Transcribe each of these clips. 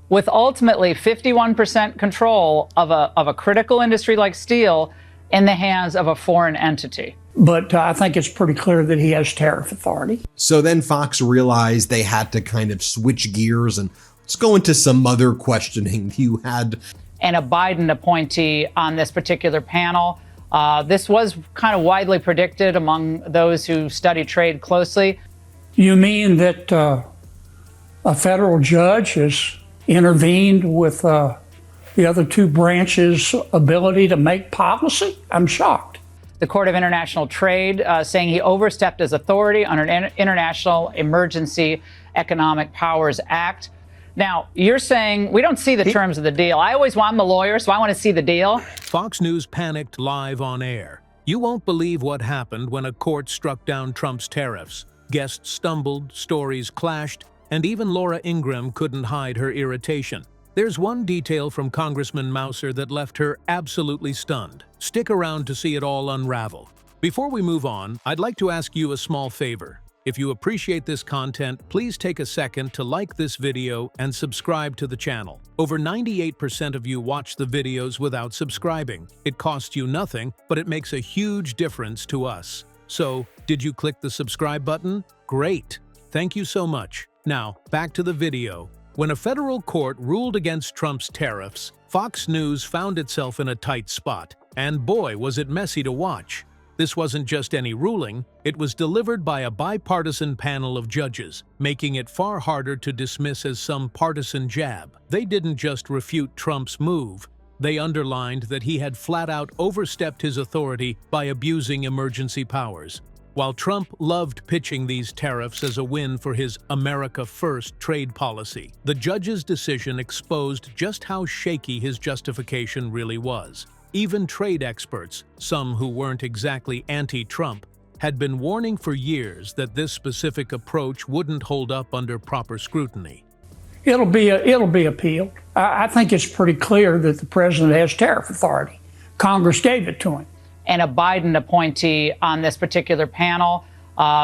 with ultimately 51% control of a critical industry like steel in the hands of a foreign entity. But I think it's pretty clear that he has tariff authority. So then Fox realized they had to kind of switch gears, and let's go into some other questioning. You had and a Biden appointee on this particular panel. This was kind of widely predicted among those who study trade closely. You mean that a federal judge has intervened with the other two branches' ability to make policy? I'm shocked. The Court of International Trade saying he overstepped his authority under an International Emergency Economic Powers Act. Now, you're saying we don't see the terms of the deal. I'm the lawyer, so I want to see the deal. Fox News panicked live on air. You won't believe what happened when a court struck down Trump's tariffs. Guests stumbled, stories clashed, and even Laura Ingraham couldn't hide her irritation. There's one detail from Congressman Mouser that left her absolutely stunned. Stick around to see it all unravel. Before we move on, I'd like to ask you a small favor. If you appreciate this content, please take a second to like this video and subscribe to the channel. Over 98% of you watch the videos without subscribing. It costs you nothing, but it makes a huge difference to us. So, did you click the subscribe button? Great! Thank you so much. Now, back to the video. When a federal court ruled against Trump's tariffs, Fox News found itself in a tight spot. And boy, was it messy to watch. This wasn't just any ruling, it was delivered by a bipartisan panel of judges, making it far harder to dismiss as some partisan jab. They didn't just refute Trump's move, they underlined that he had flat-out overstepped his authority by abusing emergency powers. While Trump loved pitching these tariffs as a win for his America First trade policy, the judge's decision exposed just how shaky his justification really was. Even trade experts, some who weren't exactly anti-Trump, had been warning for years that this specific approach wouldn't hold up under proper scrutiny. It'll be appealed. I think it's pretty clear that the president has tariff authority. Congress gave it to him. And a Biden appointee on this particular panel.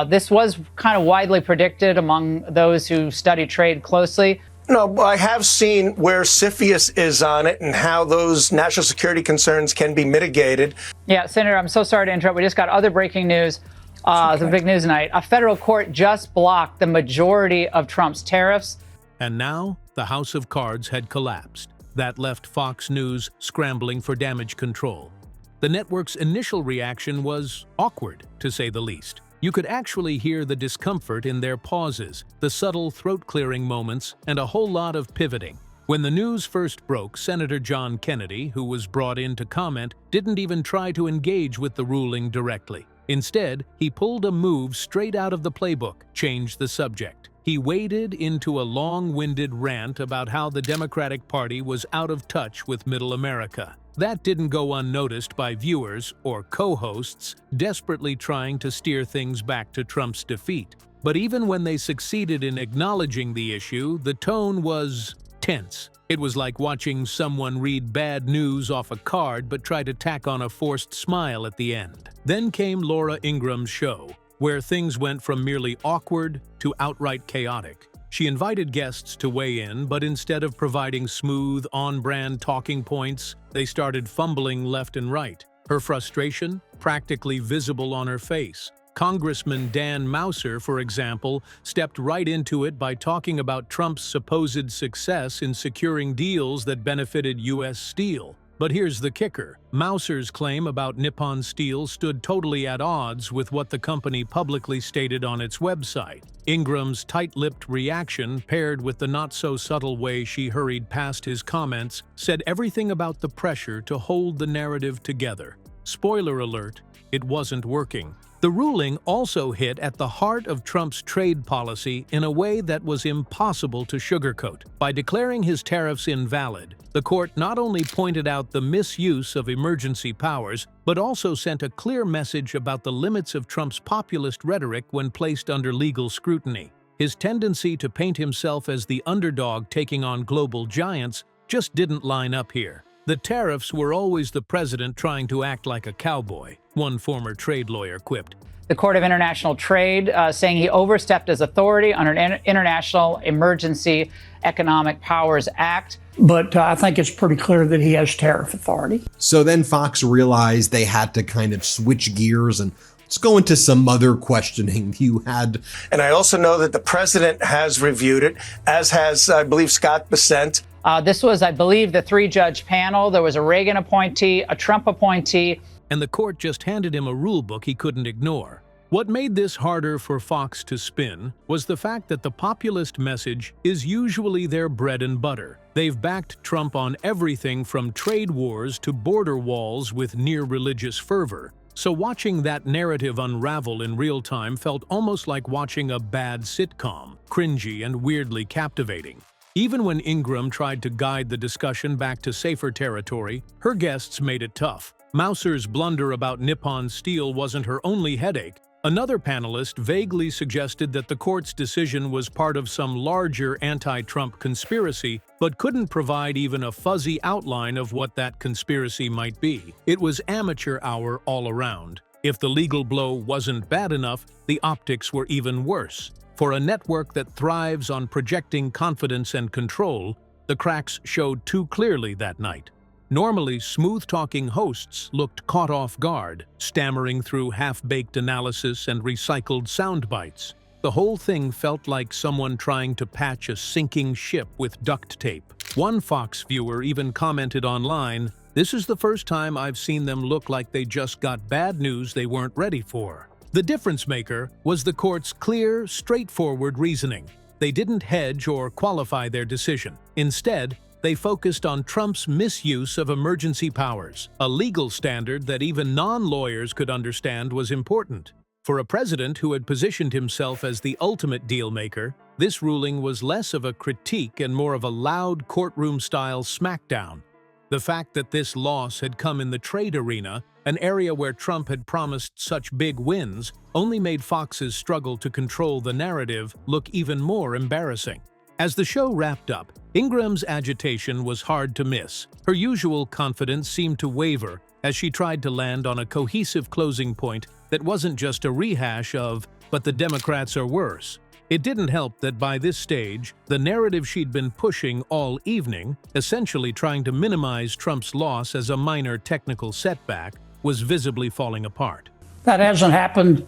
This was kind of widely predicted among those who study trade closely. No, I have seen where CFIUS is on it and how those national security concerns can be mitigated. Yeah, Senator, I'm so sorry to interrupt. We just got other breaking news. Okay. The big news tonight. A federal court just blocked the majority of Trump's tariffs. And now, the house of cards had collapsed. That left Fox News scrambling for damage control. The network's initial reaction was awkward, to say the least. You could actually hear the discomfort in their pauses, the subtle throat-clearing moments, and a whole lot of pivoting. When the news first broke, Senator John Kennedy, who was brought in to comment, didn't even try to engage with the ruling directly. Instead, he pulled a move straight out of the playbook, changed the subject. He waded into a long-winded rant about how the Democratic Party was out of touch with Middle America. That didn't go unnoticed by viewers or co-hosts desperately trying to steer things back to Trump's defeat. But even when they succeeded in acknowledging the issue, the tone was tense. It was like watching someone read bad news off a card but try to tack on a forced smile at the end. Then came Laura Ingraham's show, where things went from merely awkward to outright chaotic. She invited guests to weigh in, but instead of providing smooth, on-brand talking points, they started fumbling left and right. Her frustration practically visible on her face. Congressman Dan Mouser, for example, stepped right into it by talking about Trump's supposed success in securing deals that benefited U.S. steel. But here's the kicker. Mouser's claim about Nippon Steel stood totally at odds with what the company publicly stated on its website. Ingraham's tight-lipped reaction, paired with the not-so-subtle way she hurried past his comments, said everything about the pressure to hold the narrative together. Spoiler alert, it wasn't working. The ruling also hit at the heart of Trump's trade policy in a way that was impossible to sugarcoat. By declaring his tariffs invalid, the court not only pointed out the misuse of emergency powers, but also sent a clear message about the limits of Trump's populist rhetoric when placed under legal scrutiny. His tendency to paint himself as the underdog taking on global giants just didn't line up here. The tariffs were always the president trying to act like a cowboy, one former trade lawyer quipped. the Court of International Trade, saying he overstepped his authority under an International Emergency Economic Powers Act. But I think it's pretty clear that he has tariff authority. So then Fox realized they had to kind of switch gears and let's go into some other questioning you had. And I also know that the president has reviewed it, as has, I believe, Scott Bessent. This was, I believe, the three-judge panel. There was a Reagan appointee, a Trump appointee. And the court just handed him a rule book he couldn't ignore. What made this harder for Fox to spin was the fact that the populist message is usually their bread and butter. They've backed Trump on everything from trade wars to border walls with near-religious fervor. So watching that narrative unravel in real time felt almost like watching a bad sitcom, cringy and weirdly captivating. Even when Ingram tried to guide the discussion back to safer territory, her guests made it tough. Mouser's blunder about Nippon Steel wasn't her only headache. Another panelist vaguely suggested that the court's decision was part of some larger anti-Trump conspiracy, but couldn't provide even a fuzzy outline of what that conspiracy might be. It was amateur hour all around. If the legal blow wasn't bad enough, the optics were even worse. For a network that thrives on projecting confidence and control, the cracks showed too clearly that night. Normally, smooth-talking hosts looked caught off guard, stammering through half-baked analysis and recycled sound bites. The whole thing felt like someone trying to patch a sinking ship with duct tape. One Fox viewer even commented online, "This is the first time I've seen them look like they just got bad news they weren't ready for." The difference maker was the court's clear, straightforward reasoning. They didn't hedge or qualify their decision. Instead, they focused on Trump's misuse of emergency powers, a legal standard that even non-lawyers could understand was important. For a president who had positioned himself as the ultimate deal-maker, this ruling was less of a critique and more of a loud courtroom-style smackdown. The fact that this loss had come in the trade arena, an area where Trump had promised such big wins, only made Fox's struggle to control the narrative look even more embarrassing. As the show wrapped up, Ingram's agitation was hard to miss. Her usual confidence seemed to waver as she tried to land on a cohesive closing point that wasn't just a rehash of, "But the Democrats are worse." It didn't help that by this stage, the narrative she'd been pushing all evening, essentially trying to minimize Trump's loss as a minor technical setback, was visibly falling apart. That hasn't happened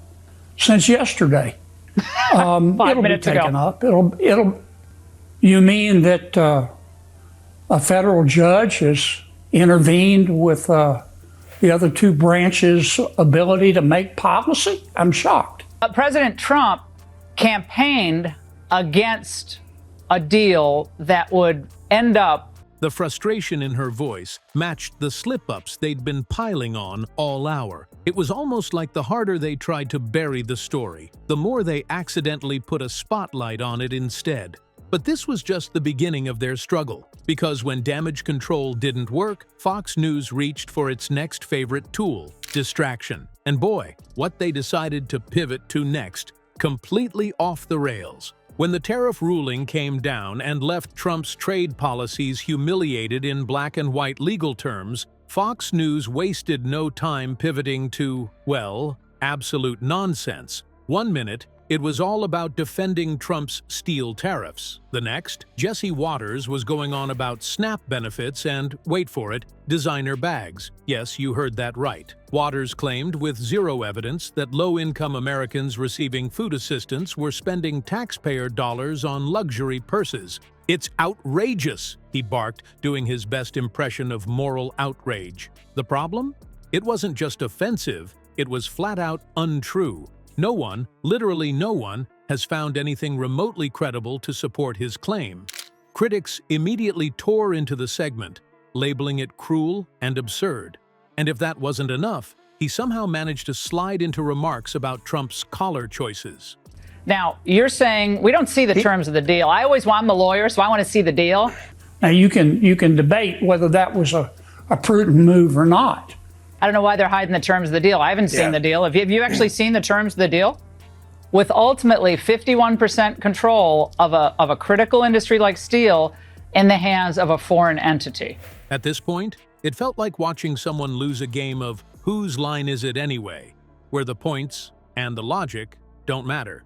since yesterday. 5 it'll minutes be taken ago. up. You mean that a federal judge has intervened with the other two branches' ability to make policy? I'm shocked. President Trump campaigned against a deal that would end up. The frustration in her voice matched the slip-ups they'd been piling on all hour. It was almost like the harder they tried to bury the story, the more they accidentally put a spotlight on it instead. But this was just the beginning of their struggle, because when damage control didn't work, Fox News reached for its next favorite tool, distraction. And boy, what they decided to pivot to next, completely off the rails. When the tariff ruling came down and left Trump's trade policies humiliated in black and white legal terms, Fox News wasted no time pivoting to, well, absolute nonsense. One minute, it was all about defending Trump's steel tariffs. The next, Jesse Watters was going on about SNAP benefits and, wait for it, designer bags. Yes, you heard that right. Watters claimed with zero evidence that low-income Americans receiving food assistance were spending taxpayer dollars on luxury purses. "It's outrageous," he barked, doing his best impression of moral outrage. The problem? It wasn't just offensive, it was flat-out untrue. No one, literally no one, has found anything remotely credible to support his claim. Critics immediately tore into the segment, labeling it cruel and absurd. And if that wasn't enough, he somehow managed to slide into remarks about Trump's collar choices. Now, you're saying we don't see the terms of the deal. I'm the lawyer, so I want to see the deal. Now, you can debate whether that was a prudent move or not. I don't know why they're hiding the terms of the deal. I haven't seen the deal. Have you actually seen the terms of the deal? With ultimately 51% control of a critical industry like steel in the hands of a foreign entity. At this point, it felt like watching someone lose a game of whose line is it anyway, where the points and the logic don't matter.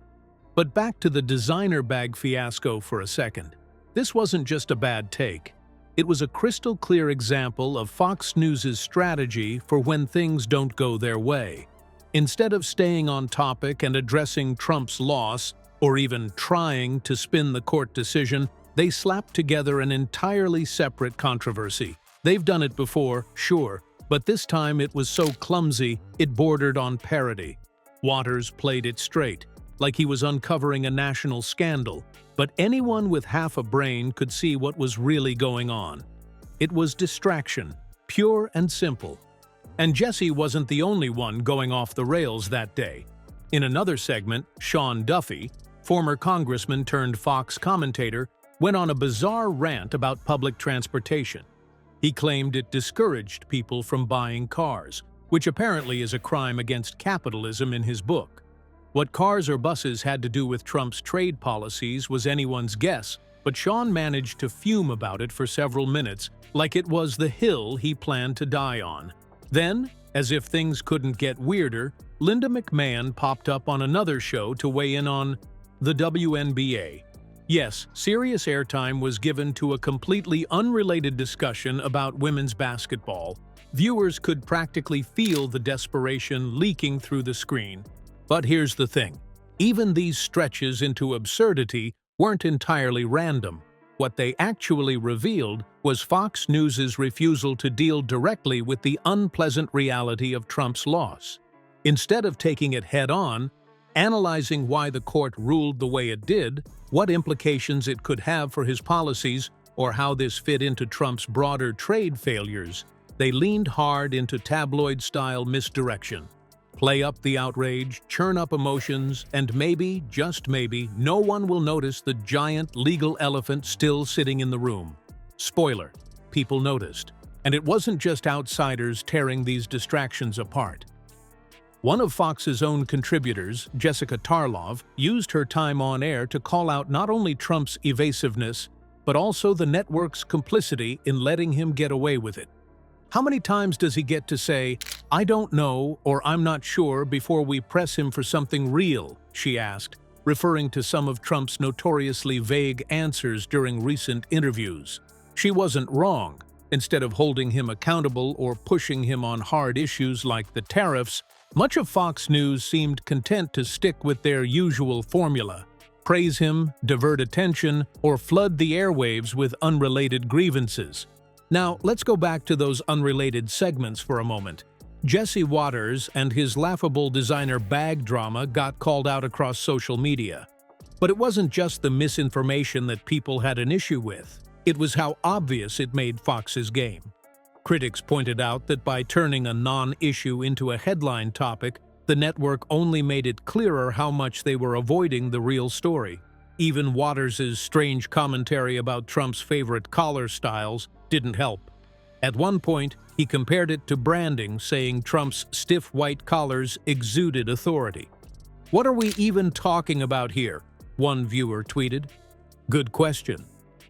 But back to the designer bag fiasco for a second. This wasn't just a bad take. It was a crystal clear example of Fox News' strategy for when things don't go their way. Instead of staying on topic and addressing Trump's loss, or even trying to spin the court decision, they slapped together an entirely separate controversy. They've done it before, sure, but this time it was so clumsy it bordered on parody. Waters played it straight, like he was uncovering a national scandal, but anyone with half a brain could see what was really going on. It was distraction, pure and simple. And Jesse wasn't the only one going off the rails that day. In another segment, Sean Duffy, former congressman turned Fox commentator, went on a bizarre rant about public transportation. He claimed it discouraged people from buying cars, which apparently is a crime against capitalism in his book. What cars or buses had to do with Trump's trade policies was anyone's guess, but Sean managed to fume about it for several minutes, like it was the hill he planned to die on. Then, as if things couldn't get weirder, Linda McMahon popped up on another show to weigh in on the WNBA. Yes, serious airtime was given to a completely unrelated discussion about women's basketball. Viewers could practically feel the desperation leaking through the screen. But here's the thing. Even these stretches into absurdity weren't entirely random. What they actually revealed was Fox News' refusal to deal directly with the unpleasant reality of Trump's loss. Instead of taking it head-on, analyzing why the court ruled the way it did, what implications it could have for his policies, or how this fit into Trump's broader trade failures, they leaned hard into tabloid-style misdirection. Play up the outrage, churn up emotions, and maybe, just maybe, no one will notice the giant legal elephant still sitting in the room. Spoiler, people noticed. And it wasn't just outsiders tearing these distractions apart. One of Fox's own contributors, Jessica Tarlov, used her time on air to call out not only Trump's evasiveness, but also the network's complicity in letting him get away with it. How many times does he get to say, "I don't know" or "I'm not sure" before we press him for something real, she asked, referring to some of Trump's notoriously vague answers during recent interviews. She wasn't wrong. Instead of holding him accountable or pushing him on hard issues like the tariffs, much of Fox News seemed content to stick with their usual formula: praise him, divert attention, or flood the airwaves with unrelated grievances. Now, let's go back to those unrelated segments for a moment. Jesse Waters and his laughable designer bag drama got called out across social media. But it wasn't just the misinformation that people had an issue with. It was how obvious it made Fox's game. Critics pointed out that by turning a non-issue into a headline topic, the network only made it clearer how much they were avoiding the real story. Even Waters' strange commentary about Trump's favorite collar styles didn't help. At one point, he compared it to branding, saying Trump's stiff white collars exuded authority. "What are we even talking about here?" one viewer tweeted. Good question.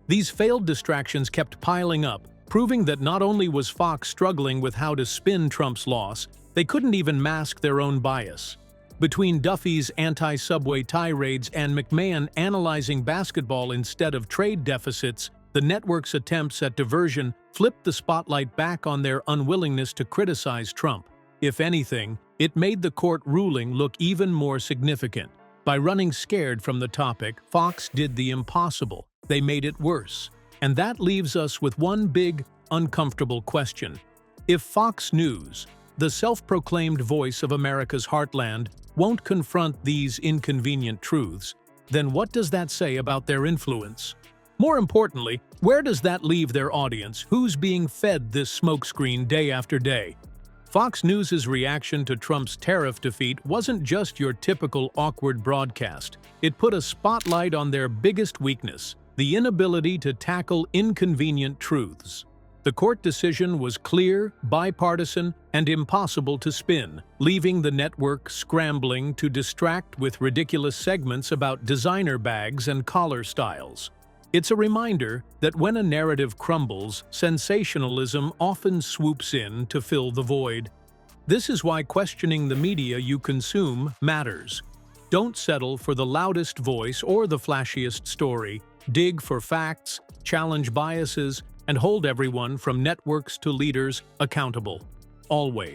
These failed distractions kept piling up, proving that not only was Fox struggling with how to spin Trump's loss, they couldn't even mask their own bias. Between Duffy's anti-subway tirades and McMahon analyzing basketball instead of trade deficits, the network's attempts at diversion flipped the spotlight back on their unwillingness to criticize Trump. If anything, it made the court ruling look even more significant. By running scared from the topic, Fox did the impossible. They made it worse. And that leaves us with one big, uncomfortable question. If Fox News, the self-proclaimed voice of America's heartland, won't confront these inconvenient truths, then what does that say about their influence? More importantly, where does that leave their audience? Who's being fed this smokescreen day after day? Fox News' reaction to Trump's tariff defeat wasn't just your typical awkward broadcast. It put a spotlight on their biggest weakness, the inability to tackle inconvenient truths. The court decision was clear, bipartisan, and impossible to spin, leaving the network scrambling to distract with ridiculous segments about designer bags and collar styles. It's a reminder that when a narrative crumbles, sensationalism often swoops in to fill the void. This is why questioning the media you consume matters. Don't settle for the loudest voice or the flashiest story. Dig for facts, challenge biases, and hold everyone from networks to leaders accountable. Always.